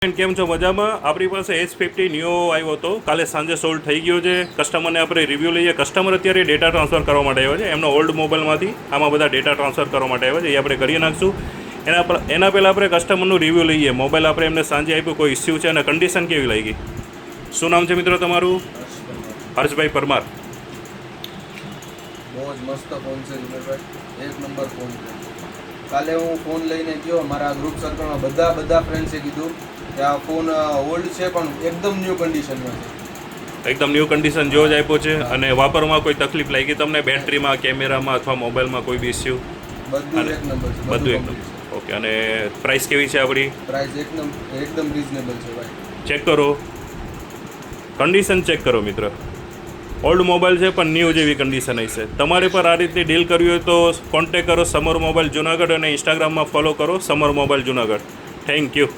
કેમ છો? મજામાં? આપણી પાસે S50 ન્યૂ આવ્યો હતો, કાલે સાંજે સોલ્ડ થઈ ગયો છે. કસ્ટમરને આપણે રિવ્યૂ લઈએ. કસ્ટમર અત્યારે ડેટા ટ્રાન્સફર કરવા માટે આવ્યો છે, એમનો ઓલ્ડ મોબાઈલમાંથી આમાં બધા ડેટા ટ્રાન્સફર કરવા માટે આવ્યો છે. એ આપણે કરી નાખશું. એના પહેલાં આપણે કસ્ટમરનું રિવ્યૂ લઈએ. મોબાઈલ આપણે એમને સાંજે આપ્યું, કોઈ ઇસ્યુ છે અને કન્ડિશન કેવી લાગી? શું નામ છે મિત્રો તમારું? હર્ષભાઈ પરમાર. બહુ જ મસ્ત ફોન છે જુનેરભાઈ, એક નંબર ફોન છે. કાલે હું ફોન લઈને ગયો, મારા ગ્રુપ સર્કલમાં બધા ફ્રેન્ડ્સે કીધું કે આ ફોન ઓલ્ડ છે પણ એકદમ ન્યૂ કન્ડિશનમાં છે. એકદમ ન્યૂ કન્ડિશન જેવો જ આપ્યો છે. અને વાપરવામાં કોઈ તકલીફ લાગી તમને? બેટરીમાં, કેમેરામાં અથવા મોબાઈલમાં કોઈ બી ઇસ્યુ? બધું એક નંબર છે. બધું એકદમ ઓકે. અને પ્રાઇસ કેવી છે આપણી? પ્રાઇસ એકદમ રીઝનેબલ છે ભાઈ. ચેક કરો, કન્ડિશન ચેક કરો મિત્ર. ઓલ્ડ મોબાઈલ છે પણ ન્યૂ જેવી કન્ડિશન હશે. તમારે પર આ રીતની ડીલ કરવી હોય તો કોન્ટેક કરો સમર મોબાઈલ જુનાગઢ અને ઇન્સ્ટાગ્રામમાં ફોલો કરો summer mobile Junagadh. Thank you.